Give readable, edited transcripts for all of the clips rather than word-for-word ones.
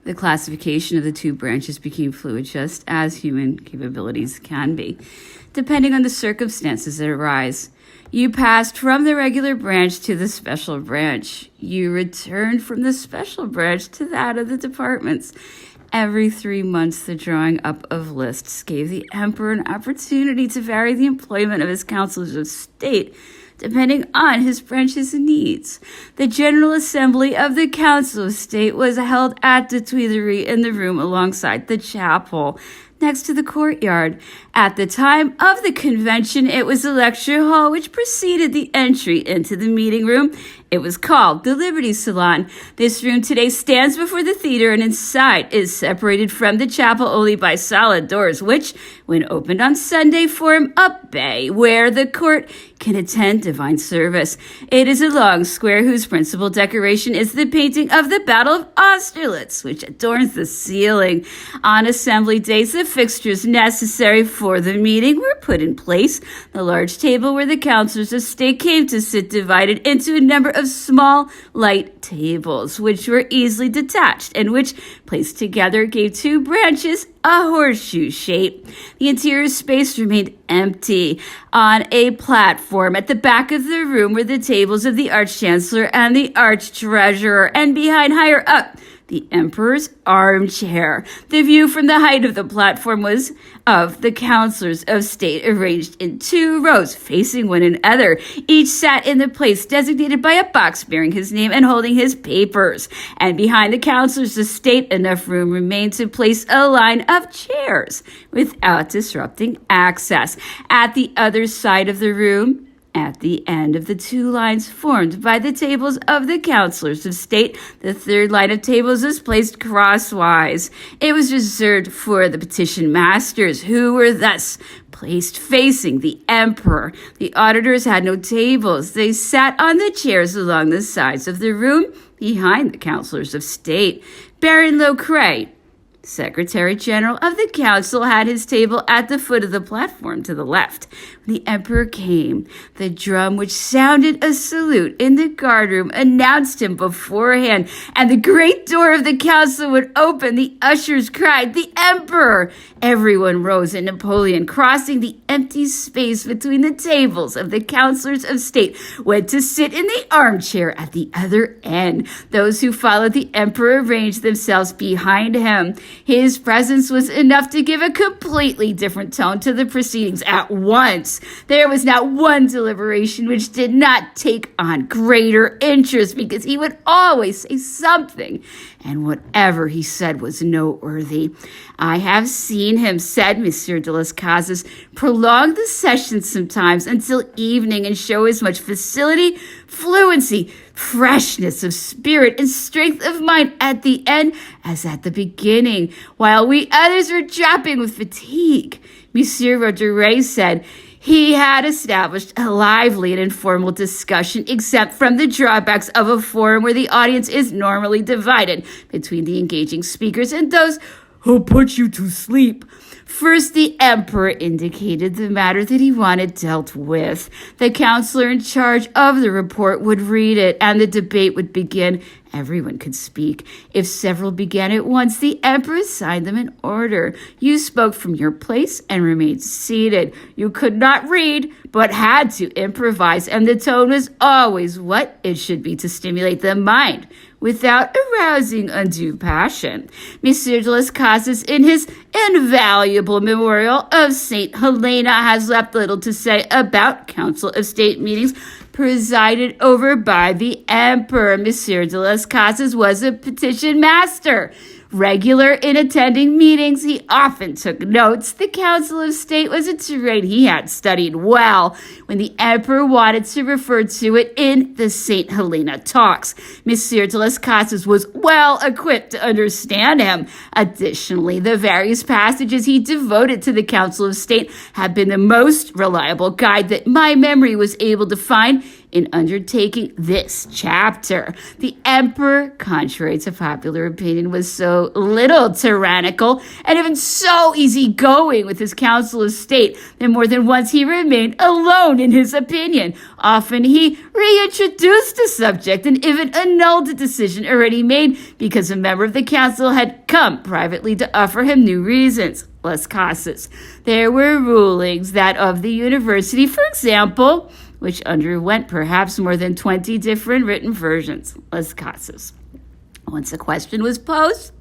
The classification of the two branches became fluid, just as human capabilities can be, depending on the circumstances that arise. You passed from the regular branch to the special branch. You returned from the special branch to that of the departments. Every 3 months, the drawing up of lists gave the emperor an opportunity to vary the employment of his councilors of state, depending on his branch's needs. The General Assembly of the Council of State was held at the Tuileries in the room alongside the chapel, next to the courtyard. At the time of the convention, it was the lecture hall which preceded the entry into the meeting room. It was called the Liberty Salon. This room today stands before the theater and inside is separated from the chapel only by solid doors, which, when opened on Sunday, form a bay where the court can attend divine service. It is a long square whose principal decoration is the painting of the Battle of Austerlitz, which adorns the ceiling. On assembly days, the fixtures necessary for the meeting were put in place. The large table where the councilors of state came to sit divided into a number of small, light tables, which were easily detached and which, placed together, gave two branches a horseshoe shape. The interior space remained empty. On a platform at the back of the room were the tables of the Arch-Chancellor and the Arch-Treasurer, and behind, higher up, the Emperor's armchair. The view from the height of the platform was of the councilors of state arranged in 2 rows facing one another. Each sat in the place designated by a box bearing his name and holding his papers. And behind the councilors of state, enough room remained to place a line of chairs without disrupting access. At the other side of the room, at the end of the 2 lines formed by the tables of the councilors of state, the 3rd line of tables was placed crosswise. It was reserved for the petition masters, who were thus placed facing the emperor. The auditors had no tables. They sat on the chairs along the sides of the room behind the councilors of state. Baron Locret, Secretary General of the Council, had his table at the foot of the platform to the left. When the emperor came, the drum which sounded a salute in the guardroom announced him beforehand, and the great door of the council would open. The ushers cried, "The emperor!" Everyone rose, and Napoleon, crossing the empty space between the tables of the councilors of state, went to sit in the armchair at the other end. Those who followed the emperor arranged themselves behind him. His presence was enough to give a completely different tone to the proceedings at once. There was not one deliberation which did not take on greater interest, because he would always say something, and whatever he said was noteworthy. "I have seen him," said Monsieur de las Casas, "prolong the session sometimes until evening and show as much facility, fluency, freshness of spirit, and strength of mind at the end as at the beginning, while we others were dropping with fatigue." Monsieur Roederer said he had established a lively and informal discussion, exempt from the drawbacks of a forum where the audience is normally divided between the engaging speakers and those who put you to sleep. First, the emperor indicated the matter that he wanted dealt with. The counselor in charge of the report would read it, and the debate would begin. Everyone could speak. If several began at once, the emperor assigned them in order. You spoke from your place and remained seated. You could not read, but had to improvise, and the tone was always what it should be to stimulate the mind without arousing undue passion. Monsieur de las Casas, in his invaluable memorial of St. Helena, has left little to say about Council of State meetings presided over by the emperor. Monsieur de las Casas was a petition master. Regular in attending meetings, he often took notes. The Council of State was a terrain he had studied well when the emperor wanted to refer to it in the St. Helena talks. Monsieur de las Casas was well equipped to understand him. Additionally, the various passages he devoted to the Council of State have been the most reliable guide that my memory was able to find in undertaking this chapter. The emperor, contrary to popular opinion, was so little tyrannical and even so easygoing with his council of state that more than once he remained alone in his opinion. Often he reintroduced the subject and even annulled a decision already made because a member of the council had come privately to offer him new reasons. Las Casas. There were rulings that of the university, for example, which underwent perhaps more than 20 different written versions. Las Casas. Once a question was posed,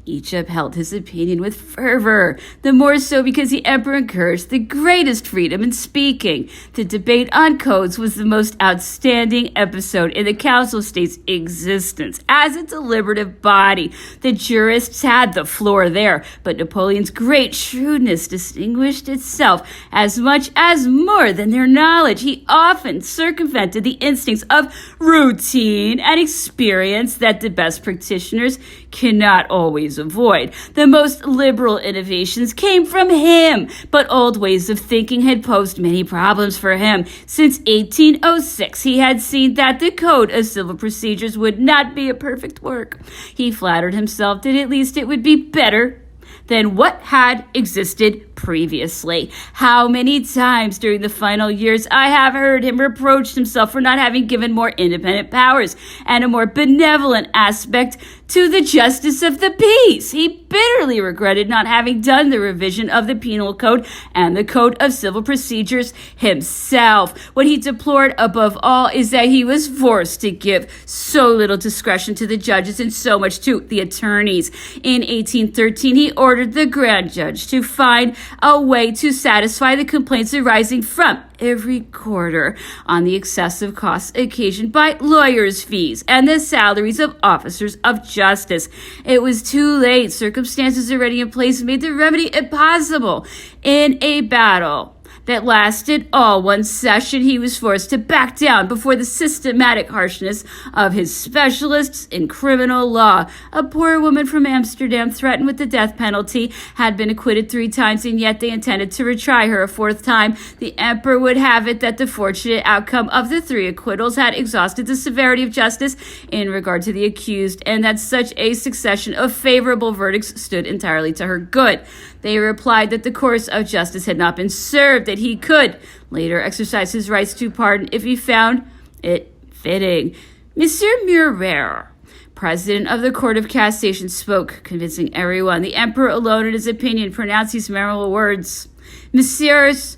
each upheld his opinion with fervor, the more so because the emperor encouraged the greatest freedom in speaking. The debate on codes was the most outstanding episode in the Council State's existence. As a deliberative body, the jurists had the floor there, but Napoleon's great shrewdness distinguished itself as much as more than their knowledge. He often circumvented the instincts of routine and experience that the best practitioners cannot always avoid. The most liberal innovations came from him, but old ways of thinking had posed many problems for him. Since 1806, he had seen that the Code of Civil Procedures would not be a perfect work. He flattered himself that at least it would be better than what had existed previously. How many times during the final years I have heard him reproach himself for not having given more independent powers and a more benevolent aspect to the justice of the peace. He bitterly regretted not having done the revision of the Penal Code and the Code of Civil Procedures himself. What he deplored above all is that he was forced to give so little discretion to the judges and so much to the attorneys. In 1813, he ordered the grand judge to find a way to satisfy the complaints arising from every quarter on the excessive costs occasioned by lawyers' fees and the salaries of officers of justice. It was too late. Circumstances already in place made the remedy impossible. In a battle that lasted all one session, he was forced to back down before the systematic harshness of his specialists in criminal law. A poor woman from Amsterdam, threatened with the death penalty, had been acquitted 3 times, and yet they intended to retry her a 4th time. The emperor would have it that the fortunate outcome of the 3 acquittals had exhausted the severity of justice in regard to the accused, and that such a succession of favorable verdicts stood entirely to her good. They replied that the course of justice had not been served, that he could later exercise his rights to pardon if he found it fitting. Monsieur Murat, president of the Court of Cassation, spoke, convincing everyone. The emperor alone, in his opinion, pronounced these memorable words: "Messieurs,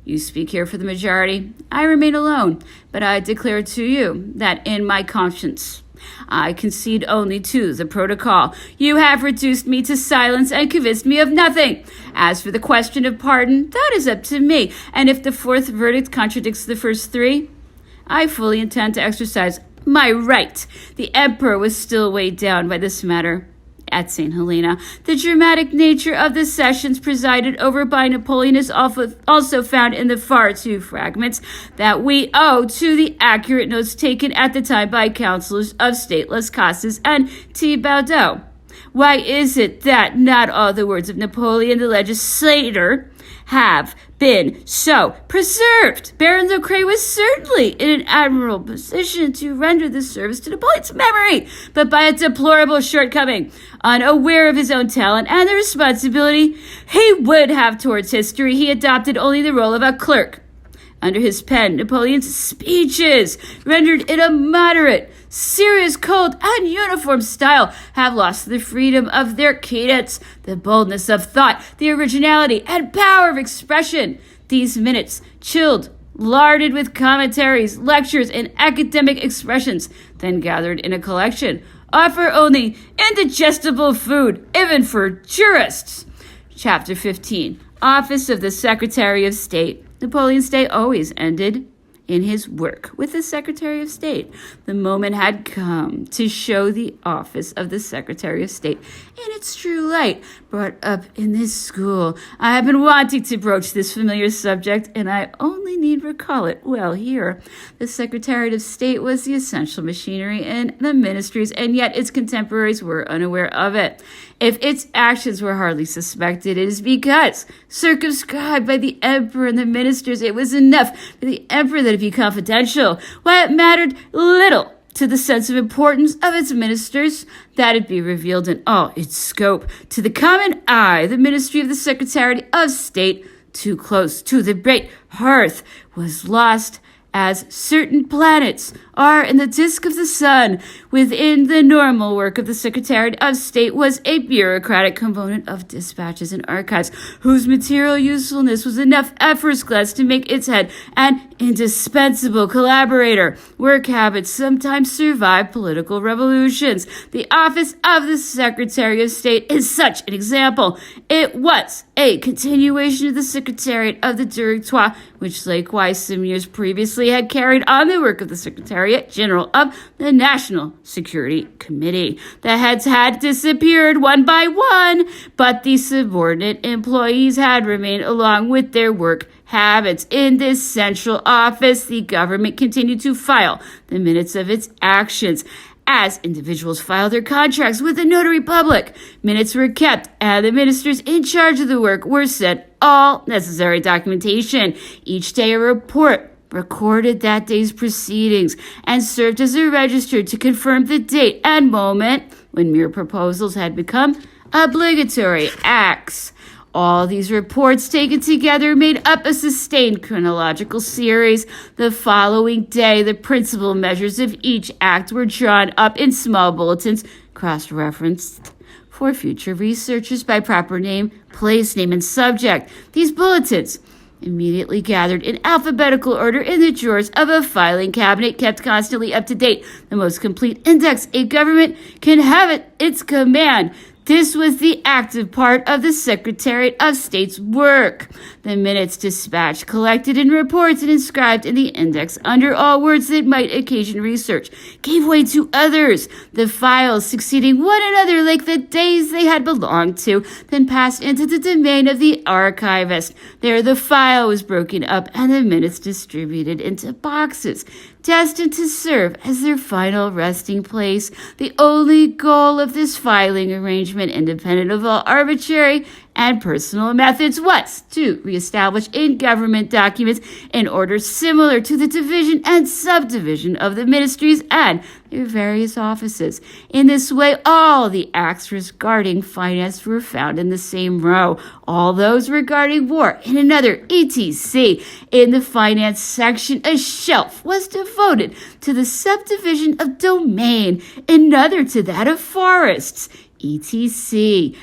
you speak here for the majority. I remain alone, but I declare to you that in my conscience I concede only to the protocol. You have reduced me to silence and convinced me of nothing. As for the question of pardon, that is up to me, and if the 4th verdict contradicts the first 3, I fully intend to exercise my right." The emperor was still weighed down by this matter at St. Helena. The dramatic nature of the sessions presided over by Napoleon is also found in the far too fragments that we owe to the accurate notes taken at the time by councilors of state Las Casas and Thibaudot. Why is it that not all the words of Napoleon the legislator have been so preserved? Baron Leclerc was certainly in an admirable position to render this service to Napoleon's memory, but by a deplorable shortcoming. Unaware of his own talent and the responsibility he would have towards history, he adopted only the role of a clerk. Under his pen, Napoleon's speeches, rendered in a moderate, serious, cold, and uniform style, have lost the freedom of their cadence, the boldness of thought, the originality and power of expression. These minutes, chilled, larded with commentaries, lectures, and academic expressions, then gathered in a collection, offer only indigestible food, even for jurists. Chapter 15. Office of the Secretary of State. Napoleon's day always ended in his work with the Secretary of State. The moment had come to show the office of the Secretary of State in its true light. Brought up in this school, I have been wanting to broach this familiar subject, and I only need recall it well here. The Secretary of State was the essential machinery in the ministries, and yet its contemporaries were unaware of it. If its actions were hardly suspected, it is because, circumscribed by the emperor and the ministers, it was enough for the emperor that let it be confidential, while it mattered little to the sense of importance of its ministers, that it be revealed in all its scope. To the common eye, the ministry of the Secretary of State, too close to the great hearth, was lost as certain planets are in the disk of the sun. Within the normal work of the Secretary of State was a bureaucratic component of dispatches and archives, whose material usefulness was enough at first glance to make its head an indispensable collaborator. Work habits sometimes survive political revolutions. The office of the Secretary of State is such an example. It was a continuation of the Secretariat of the Directoire, which likewise some years previously had carried on the work of the Secretariat General of the National Security Committee. The heads had disappeared one by one, but the subordinate employees had remained along with their work habits. In this central office, the government continued to file the minutes of its actions. As individuals filed their contracts with the notary public, minutes were kept, and the ministers in charge of the work were sent all necessary documentation. Each day a report recorded that day's proceedings and served as a register to confirm the date and moment when mere proposals had become obligatory acts. All these reports taken together made up a sustained chronological series. The following day, the principal measures of each act were drawn up in small bulletins, cross-referenced for future researchers by proper name, place name, and subject. These bulletins, immediately gathered in alphabetical order in the drawers of a filing cabinet, kept constantly up to date the most complete index a government can have at its command. This was the active part of the Secretary of State's work. The minutes dispatched, collected in reports, and inscribed in the index under all words that might occasion research, gave way to others, the files succeeding one another like the days they had belonged to, then passed into the domain of the archivist. There the file was broken up and the minutes distributed into boxes, destined to serve as their final resting place. The only goal of this filing arrangement, independent of all arbitrary and personal methods, was to reestablish in government documents an order similar to the division and subdivision of the ministries and their various offices. In this way, all the acts regarding finance were found in the same row, all those regarding war in another, etc. In the finance section, a shelf was devoted to the subdivision of domain, another to that of forests, etc.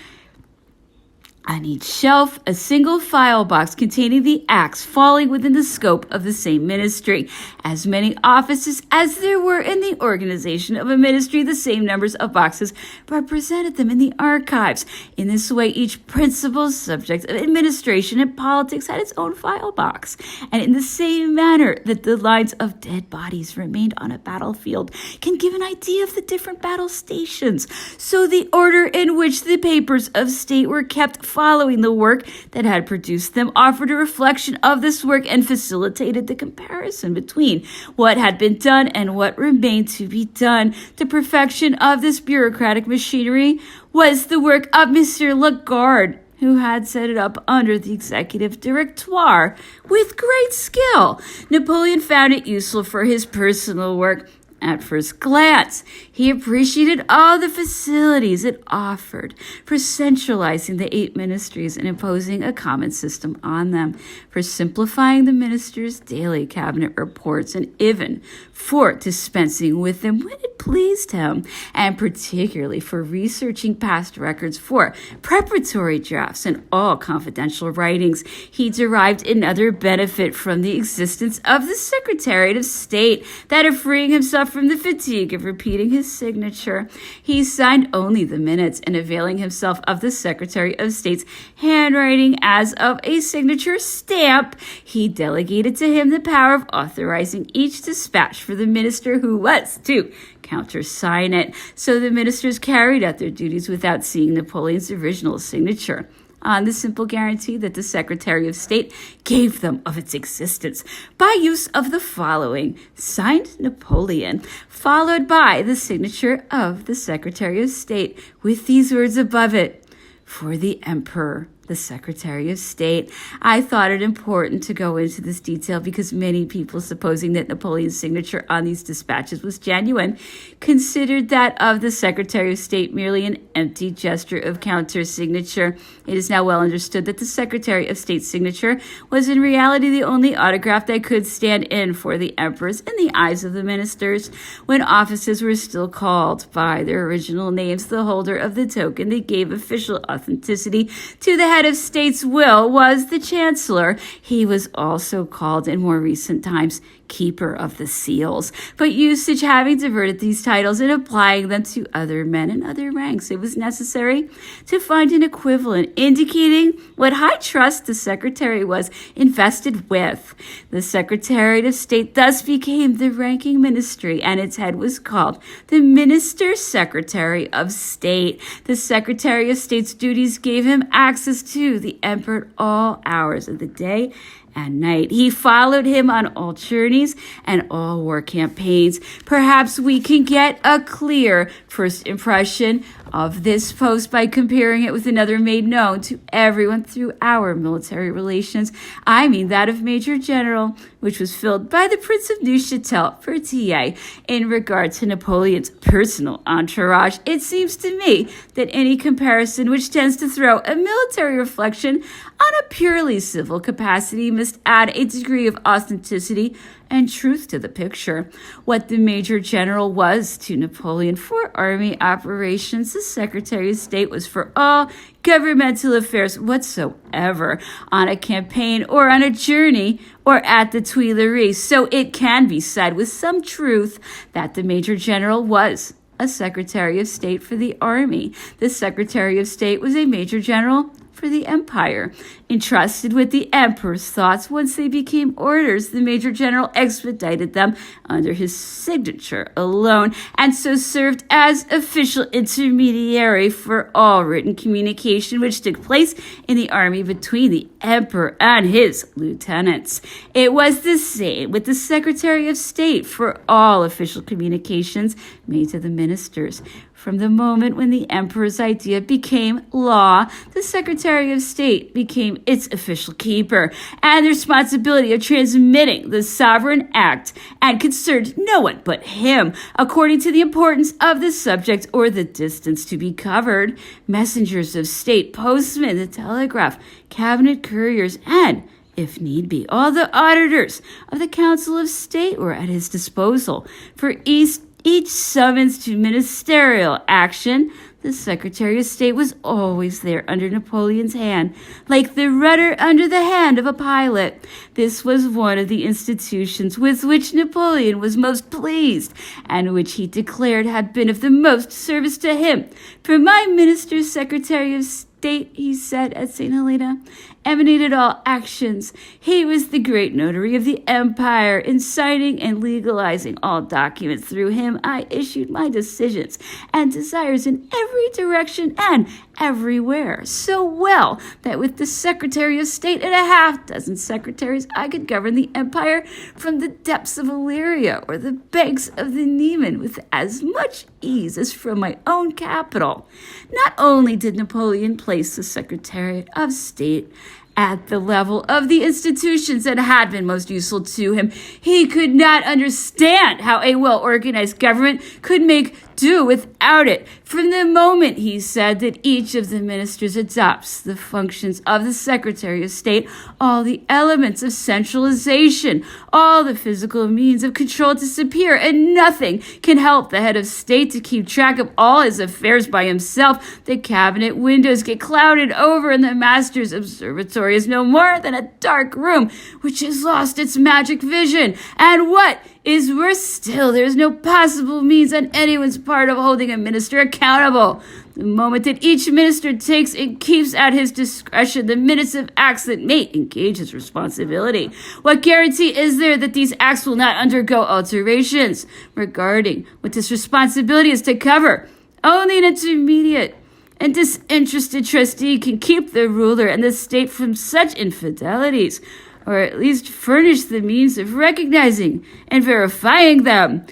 On each shelf, a single file box containing the acts falling within the scope of the same ministry. As many offices as there were in the organization of a ministry, the same numbers of boxes represented them in the archives. In this way, each principal subject of administration and politics had its own file box. And in the same manner that the lines of dead bodies remained on a battlefield can give an idea of the different battle stations, so the order in which the papers of state were kept following the work that had produced them offered a reflection of this work and facilitated the comparison between what had been done and what remained to be done. The perfection of this bureaucratic machinery was the work of Mr. Lagarde, who had set it up under the executive directoire with great skill. Napoleon found it useful for his personal work. At first glance, he appreciated all the facilities it offered for centralizing the 8 ministries and imposing a common system on them, for simplifying the ministers' daily cabinet reports, and even for dispensing with them when it pleased him, and particularly for researching past records for preparatory drafts and all confidential writings. He derived another benefit from the existence of the Secretary of State, that of freeing himself from the fatigue of repeating his signature. He signed only the minutes, and availing himself of the Secretary of State's handwriting as of a signature stamp, he delegated to him the power of authorizing each dispatch for the minister who was to countersign it. So the ministers carried out their duties without seeing Napoleon's original signature, on the simple guarantee that the Secretary of State gave them of its existence, by use of the following: signed Napoleon, followed by the signature of the Secretary of State, with these words above it: for the Emperor. the Secretary of State. I thought it important to go into this detail because many people, supposing that Napoleon's signature on these dispatches was genuine, considered that of the Secretary of State merely an empty gesture of counter-signature. It is now well understood that the Secretary of State's signature was in reality the only autograph that could stand in for the emperors in the eyes of the ministers. When offices were still called by their original names, the holder of the token that gave official authenticity to the head of state's will was the chancellor. He was also called in more recent times keeper of the seals, but usage having diverted these titles and applying them to other men in other ranks, it was necessary to find an equivalent indicating what high trust the secretary was invested with. The Secretary of State thus became the ranking ministry, and its head was called the Minister Secretary of State. The Secretary of State's duties gave him access to the emperor at all hours of the day and night. He followed him on all journeys and all war campaigns. Perhaps we can get a clear first impression of this post by comparing it with another made known to everyone through our military relations. I mean that of Major General, which was filled by the Prince of Neuchâtel for TA. In regard to Napoleon's personal entourage, it seems to me that any comparison which tends to throw a military reflection on a purely civil capacity must add a degree of authenticity and truth to the picture. What the Major General was to Napoleon for army operations, the Secretary of State was for all governmental affairs whatsoever, on a campaign or on a journey or at the Tuileries. So it can be said with some truth that the Major General was a Secretary of State for the army. The Secretary of State was a Major General for the empire. Entrusted with the emperor's thoughts, once they became orders, the Major General expedited them under his signature alone, and so served as official intermediary for all written communication which took place in the army between the emperor and his lieutenants. It was the same with the Secretary of State for all official communications made to the ministers. From the moment when the emperor's idea became law, the Secretary of State became its official keeper, and the responsibility of transmitting the sovereign act and concerned no one but him, according to the importance of the subject or the distance to be covered. Messengers of state, postmen, the telegraph, cabinet couriers, and if need be, all the auditors of the Council of State were at his disposal. For each summons to ministerial action, the Secretary of State was always there under Napoleon's hand, like the rudder under the hand of a pilot. This was one of the institutions with which Napoleon was most pleased, and which he declared had been of the most service to him. For my minister's Secretary of State, he said at St. Helena, emanated all actions. He was the great notary of the empire, in signing and legalizing all documents. Through him I issued my decisions and desires in every direction and everywhere, so well that with the Secretary of State and a half-dozen secretaries I could govern the empire from the depths of Illyria or the banks of the Niemen with as much ease as from my own capital. Not only did Napoleon place the Secretary of State at the level of the institutions that had been most useful to him, he could not understand how a well-organized government could make do without it. From the moment, he said, that each of the ministers adopts the functions of the Secretary of State, all the elements of centralization, all the physical means of control disappear, and nothing can help the head of state to keep track of all his affairs by himself. The cabinet windows get clouded over, and the master's observatory is no more than a dark room which has lost its magic vision. And what is worse still, there is no possible means on anyone's part of holding a minister accountable. The moment that each minister takes and keeps at his discretion the minutes of acts that may engage his responsibility, what guarantee is there that these acts will not undergo alterations regarding what this responsibility is to cover? Only an intermediate and disinterested trustee can keep the ruler and the state from such infidelities, or at least furnish the means of recognizing and verifying them.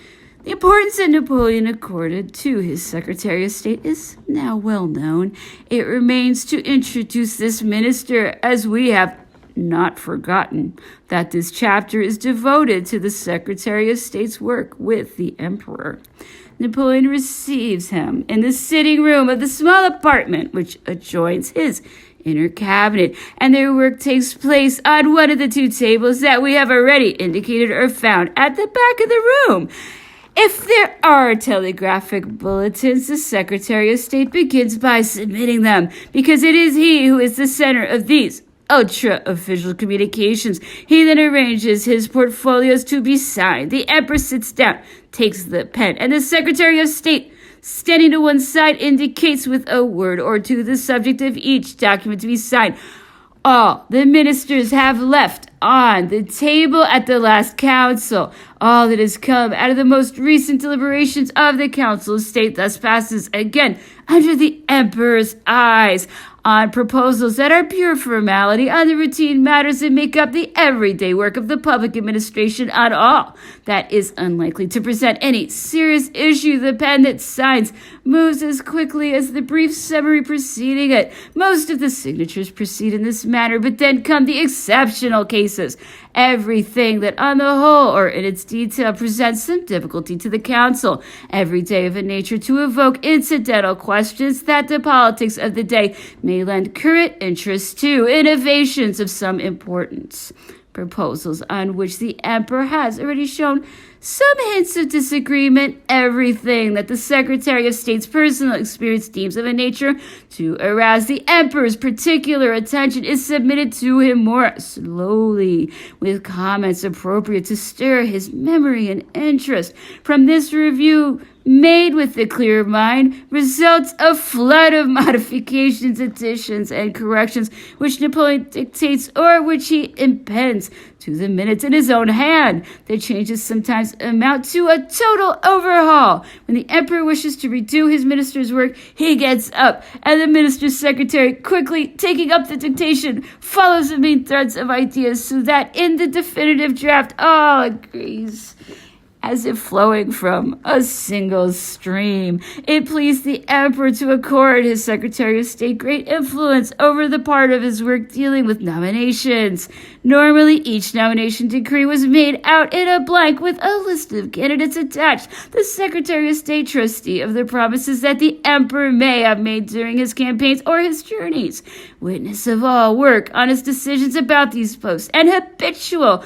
The importance that Napoleon accorded to his Secretary of State is now well known. It remains to introduce this minister, as we have not forgotten that this chapter is devoted to the Secretary of State's work with the Emperor. Napoleon receives him in the sitting room of the small apartment which adjoins his inner cabinet, and their work takes place on one of the two tables that we have already indicated are found at the back of the room. If there are telegraphic bulletins, the Secretary of State begins by submitting them, because it is he who is the center of these ultra-official communications. He then arranges his portfolios to be signed. The Emperor sits down, takes the pen, and the Secretary of State, standing to one side, indicates with a word or two the subject of each document to be signed. All the ministers have left on the table at the last council. All that has come out of the most recent deliberations of the Council of State thus passes again under the Emperor's eyes on proposals that are pure formality, on the routine matters that make up the everyday work of the public administration, on all that is unlikely to present any serious issue. The pen that signs moves as quickly as the brief summary preceding it. Most of the signatures proceed in this manner, but then come the exceptional cases. Everything that on the whole or in its detail presents some difficulty to the council. Every day of a nature to evoke incidental questions that the politics of the day may lend current interest to. Innovations of some importance. Proposals on which the Emperor has already shown some hints of disagreement. Everything that the Secretary of State's personal experience deems of a nature to arouse the Emperor's particular attention is submitted to him more slowly, with comments appropriate to stir his memory and interest. From this review, made with a clear mind, results a flood of modifications, additions, and corrections which Napoleon dictates or which he impends to the minutes in his own hand. The changes sometimes amount to a total overhaul. When the Emperor wishes to redo his minister's work, he gets up, and the minister's secretary, quickly taking up the dictation, follows the main threads of ideas so that in the definitive draft all agrees, as if flowing from a single stream. It pleased the Emperor to accord his Secretary of State great influence over the part of his work dealing with nominations. Normally, each nomination decree was made out in a blank with a list of candidates attached. The Secretary of State, trustee of the promises that the Emperor may have made during his campaigns or his journeys, witness of all work on his decisions about these posts, and habitual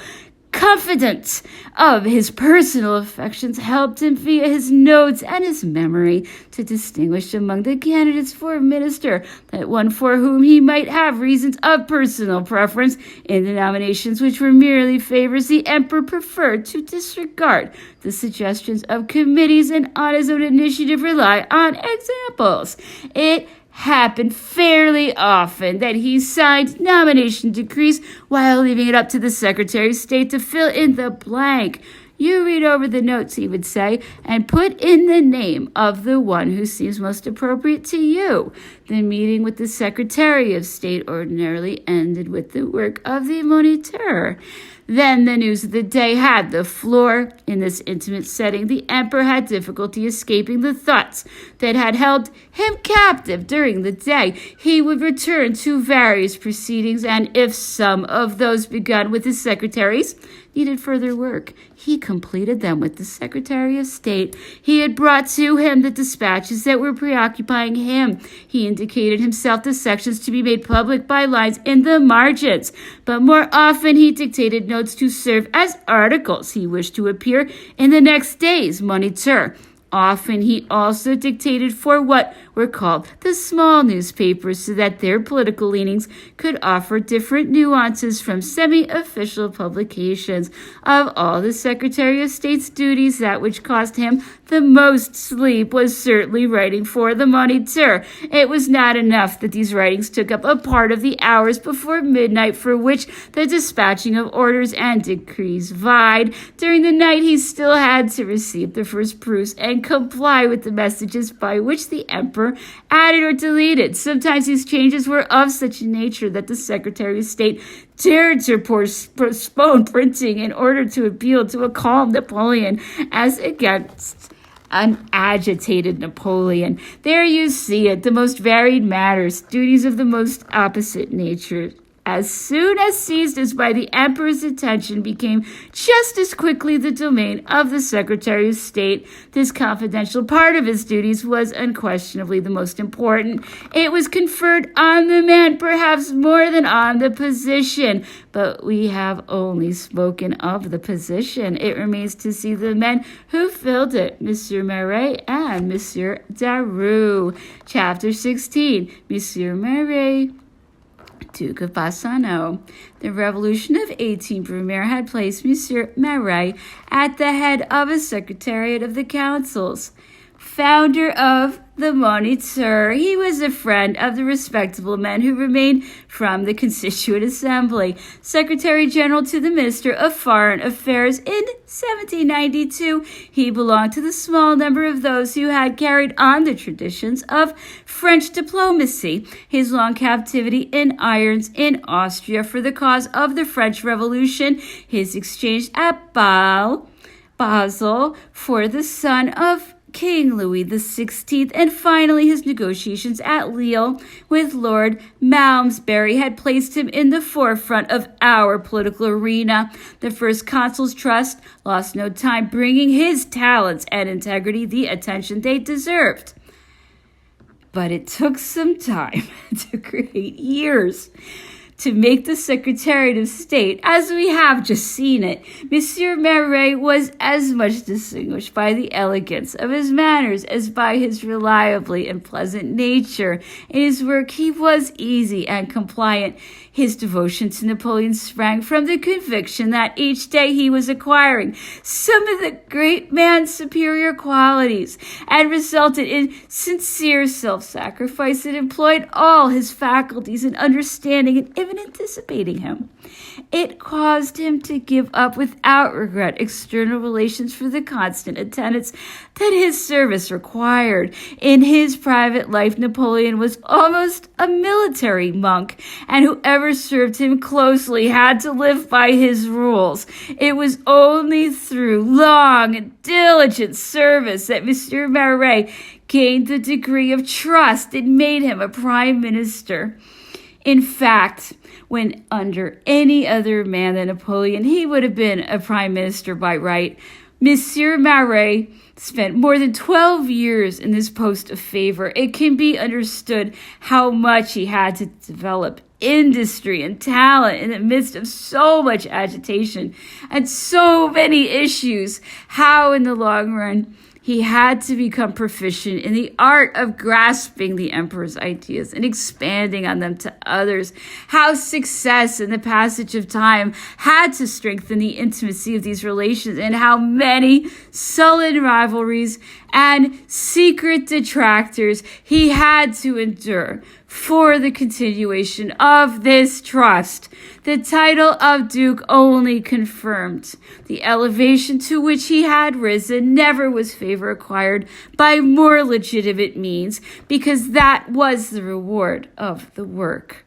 confident of his personal affections, helped him via his notes and his memory to distinguish among the candidates for minister that one for whom he might have reasons of personal preference. In the nominations which were merely favors, the Emperor preferred to disregard the suggestions of committees and on his own initiative rely on examples. It happened fairly often that he signed nomination decrees while leaving it up to the Secretary of State to fill in the blank. You read over the notes, he would say, and put in the name of the one who seems most appropriate to you. The meeting with the Secretary of State ordinarily ended with the work of the Moniteur. Then the news of the day had the floor. In this intimate setting, the Emperor had difficulty escaping the thoughts that had held him captive during the day. He would return to various proceedings, and if some of those begun with his secretaries needed further work, he completed them with the Secretary of State. He had brought to him the dispatches that were preoccupying him. He indicated himself the sections to be made public by lines in the margins, but more often he dictated notes to serve as articles. He wished to appear in the next day's Moniteur. Often he also dictated for what were called the small newspapers so that their political leanings could offer different nuances from semi-official publications. Of all the Secretary of State's duties, that which cost him the most sleep was certainly writing for the Moniteur. It was not enough that these writings took up a part of the hours before midnight for which the dispatching of orders and decrees vied. During the night he still had to receive the first proofs and and comply with the messages by which the emperor added or deleted. Sometimes these changes were of such a nature that the Secretary of State dared to postpone printing in order to appeal to a calm Napoleon as against an agitated Napoleon. There you see it, the most varied matters, duties of the most opposite nature. As soon as seized as by the emperor's attention, became just as quickly the domain of the Secretary of State. This confidential part of his duties was unquestionably the most important. It was conferred on the man, perhaps more than on the position. But we have only spoken of the position. It remains to see the men who filled it, Monsieur Maret and Monsieur Daru. Chapter 16, Monsieur Maret, Duke of Bassano. The Revolution of 18 Brumaire had placed Monsieur Maret at the head of a secretariat of the councils. Founder of the Moniteur, he was a friend of the respectable men who remained from the Constituent Assembly. Secretary General to the Minister of Foreign Affairs in 1792, he belonged to the small number of those who had carried on the traditions of French diplomacy. His long captivity in irons in Austria for the cause of the French Revolution, his exchange at Basel for the son of King Louis XVI, and finally his negotiations at Lille with Lord Malmesbury had placed him in the forefront of our political arena. The First Consul's trust lost no time bringing his talents and integrity the attention they deserved. But it took some time, it took 8 years, to make the Secretariat of State, as we have just seen it. Monsieur Maret was as much distinguished by the elegance of his manners as by his reliably and pleasant nature. In his work he was easy and compliant. His devotion to Napoleon sprang from the conviction that each day he was acquiring some of the great man's superior qualities, and resulted in sincere self-sacrifice that employed all his faculties in understanding and even anticipating him. It caused him to give up without regret external relations for the constant attendance that his service required. In his private life, Napoleon was almost a military monk, and whoever served him closely had to live by his rules. It was only through long and diligent service that Monsieur Maret gained the degree of trust that made him a prime minister. In fact, when under any other man than Napoleon, he would have been a prime minister by right. Monsieur Maret spent more than 12 years in this post of favor. It can be understood how much he had to develop industry and talent in the midst of so much agitation and so many issues. How in the long run he had to become proficient in the art of grasping the emperor's ideas and expanding on them to others. How success in the passage of time had to strengthen the intimacy of these relations, and how many sullen rivalries and secret detractors he had to endure for the continuation of this trust. The title of Duke only confirmed the elevation to which he had risen. Never was favor acquired by more legitimate means, because that was the reward of the work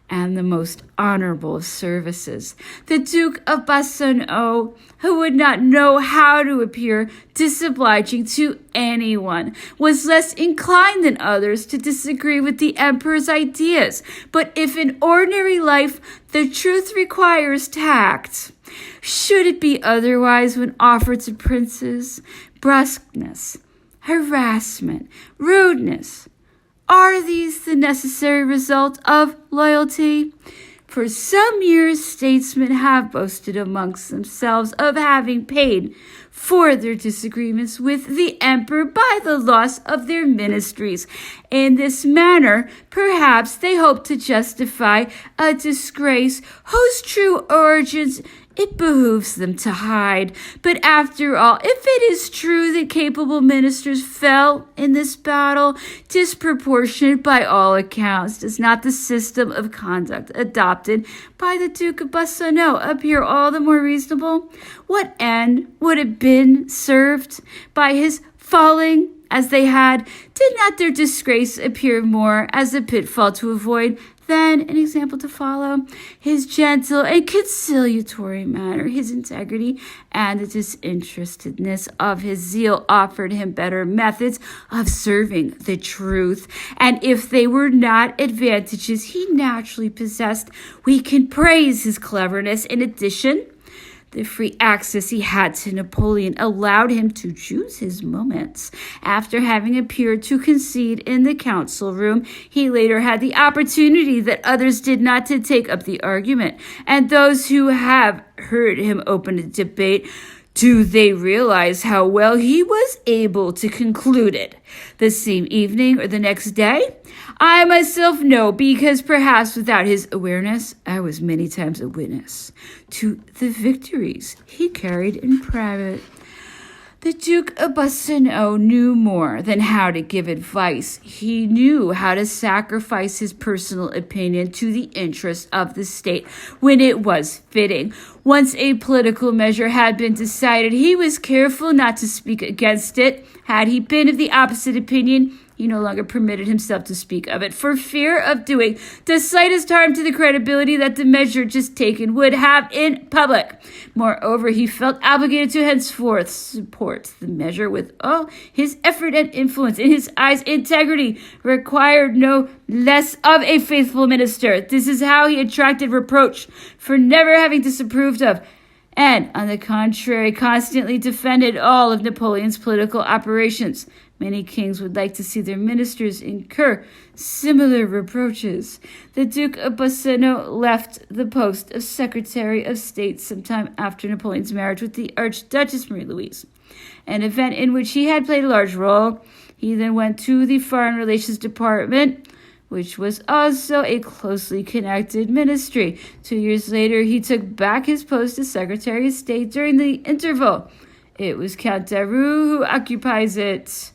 and the most honorable of services. The Duke of Bassano, who would not know how to appear disobliging to anyone, was less inclined than others to disagree with the emperor's ideas. But if in ordinary life the truth requires tact, should it be otherwise when offered to princes? Brusqueness, harassment, rudeness, are these the necessary result of loyalty? For some years, statesmen have boasted amongst themselves of having paid for their disagreements with the emperor by the loss of their ministries. In this manner, perhaps they hope to justify a disgrace whose true origins it behooves them to hide. But after all, if it is true that capable ministers fell in this battle, disproportionate by all accounts, does not the system of conduct adopted by the Duke of Bassano appear all the more reasonable? What end would have been served by his Falling as they had, did not their disgrace appear more as a pitfall to avoid than an example to follow? His gentle and conciliatory manner, his integrity, and the disinterestedness of his zeal offered him better methods of serving the truth. And if they were not advantages he naturally possessed, we can praise his cleverness. In addition, the free access he had to Napoleon allowed him to choose his moments. After having appeared to concede in the council room, he later had the opportunity that others did not to take up the argument. And those who have heard him open a debate, do they realize how well he was able to conclude it? The same evening or the next day? I myself know, because perhaps without his awareness, I was many times a witness to the victories he carried in private. The Duke of Bassano knew more than how to give advice. He knew how to sacrifice his personal opinion to the interest of the state when it was fitting. Once a political measure had been decided, he was careful not to speak against it. Had he been of the opposite opinion, he no longer permitted himself to speak of it, for fear of doing the slightest harm to the credibility that the measure just taken would have in public. Moreover, he felt obligated to henceforth support the measure with all his effort and influence. In his eyes, integrity required no less of a faithful minister. This is how he attracted reproach for never having disapproved of, and, on the contrary, constantly defended all of Napoleon's political operations. Many kings would like to see their ministers incur similar reproaches. The Duke of Bassano left the post of Secretary of State sometime after Napoleon's marriage with the Archduchess Marie-Louise, an event in which he had played a large role. He then went to the Foreign Relations Department, which was also a closely connected ministry. 2 years later, he took back his post as Secretary of State. During the interval, it was Count Daru who occupies it.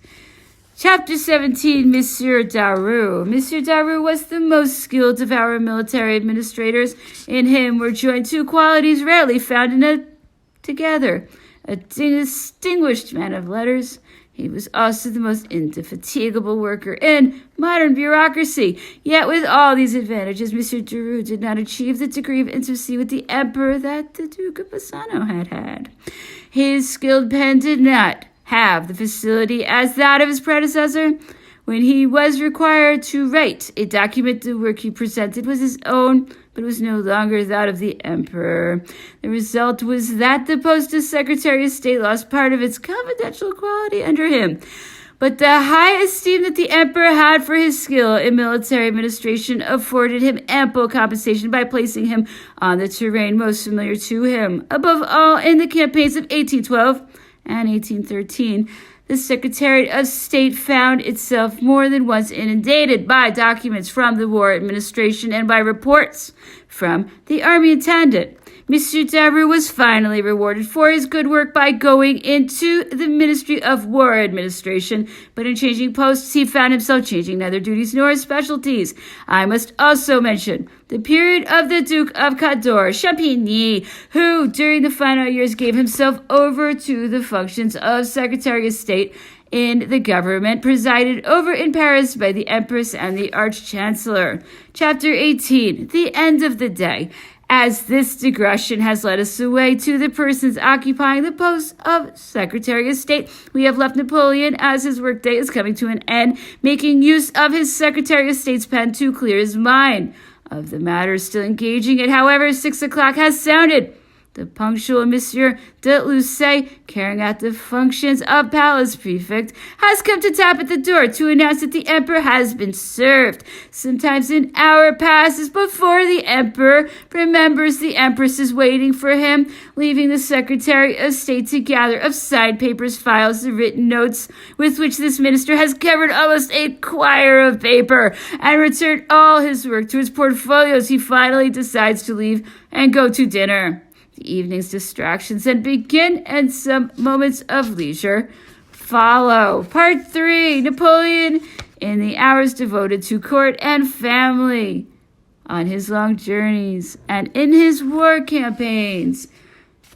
Chapter 17, Monsieur Daru. Monsieur Daru was the most skilled of our military administrators. In him were joined two qualities rarely found together: a distinguished man of letters. He was also the most indefatigable worker in modern bureaucracy. Yet with all these advantages, Monsieur Daru did not achieve the degree of intimacy with the emperor that the Duke of Bassano had. His skilled pen did not have the facility as that of his predecessor. When he was required to write a document, the work he presented was his own, but it was no longer that of the emperor. The result was that the post of Secretary of State lost part of its confidential quality under him. But the high esteem that the emperor had for his skill in military administration afforded him ample compensation by placing him on the terrain most familiar to him. Above all, in the campaigns of 1812 and 1813, the Secretary of State found itself more than once inundated by documents from the War Administration and by reports from the Army Intendant. Monsieur Daru was finally rewarded for his good work by going into the Ministry of War Administration, but in changing posts, he found himself changing neither duties nor specialties. I must also mention the period of the Duke of Cador, Champigny, who during the final years gave himself over to the functions of Secretary of State in the government, presided over in Paris by the Empress and the Arch-Chancellor. Chapter 18, The End of the Day. As this digression has led us away to the persons occupying the post of Secretary of State, we have left Napoleon as his workday is coming to an end, making use of his Secretary of State's pen to clear his mind of the matters still engaging it. However, 6 o'clock has sounded. The punctual Monsieur de Lucé, carrying out the functions of palace prefect, has come to tap at the door to announce that the emperor has been served. Sometimes an hour passes before the emperor remembers the empress is waiting for him, leaving the Secretary of State to gather of side papers, files, and written notes with which this minister has covered almost a quire of paper, and returned all his work to his portfolios. He finally decides to leave and go to dinner. The evening's distractions then begin, and some moments of leisure follow. Part 3, Napoleon in the hours devoted to court and family, on his long journeys and in his war campaigns.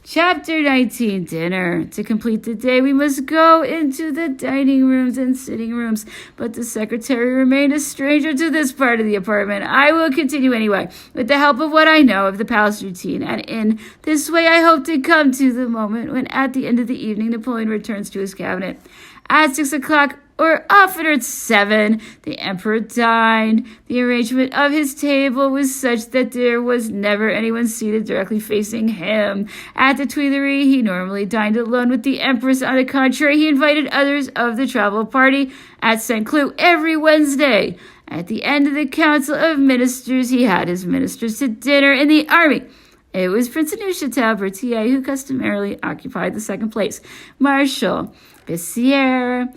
Chapter 19, Dinner. To complete the day, we must go into the dining rooms and sitting rooms, but the secretary remained a stranger to this part of the apartment. I will continue anyway, with the help of what I know of the palace routine, and in this way I hope to come to the moment when at the end of the evening Napoleon returns to his cabinet. At 6 o'clock, or oftener at 7, the emperor dined. The arrangement of his table was such that there was never anyone seated directly facing him. At the Tuileries, he normally dined alone with the empress. On the contrary, he invited others of the travel party at St. Cloud every Wednesday. At the end of the council of ministers, he had his ministers to dinner in the army. It was Prince Neufchâtel Berthier who customarily occupied the second place. Marshal Bessières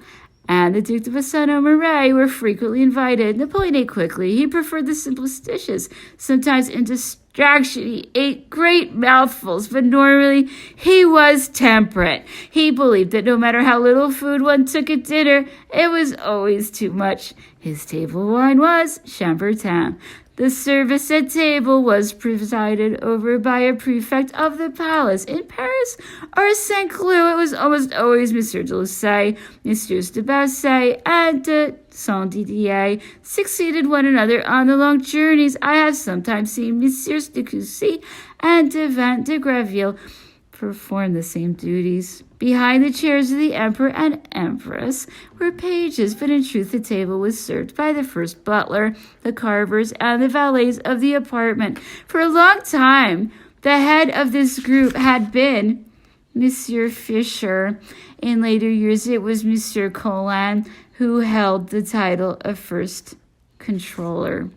and the Duke de Bassano-Marais were frequently invited. Napoleon ate quickly. He preferred the simplest dishes. Sometimes in distraction, he ate great mouthfuls, but normally he was temperate. He believed that no matter how little food one took at dinner, it was always too much. His table wine was Chambertin. The service at table was presided over by a prefect of the palace. In Paris or at St. Cloud, it was almost always Monsieur de Lussay, Messieurs de Bassay, and de Saint-Didier succeeded one another on the long journeys. I have sometimes seen Messieurs de Coucy and de Vent de Graville perform the same duties. Behind the chairs of the emperor and empress were pages, but in truth the table was served by the first butler, the carvers, and the valets of the apartment. For a long time, the head of this group had been Monsieur Fisher. In later years, it was Monsieur Colin who held the title of first controller.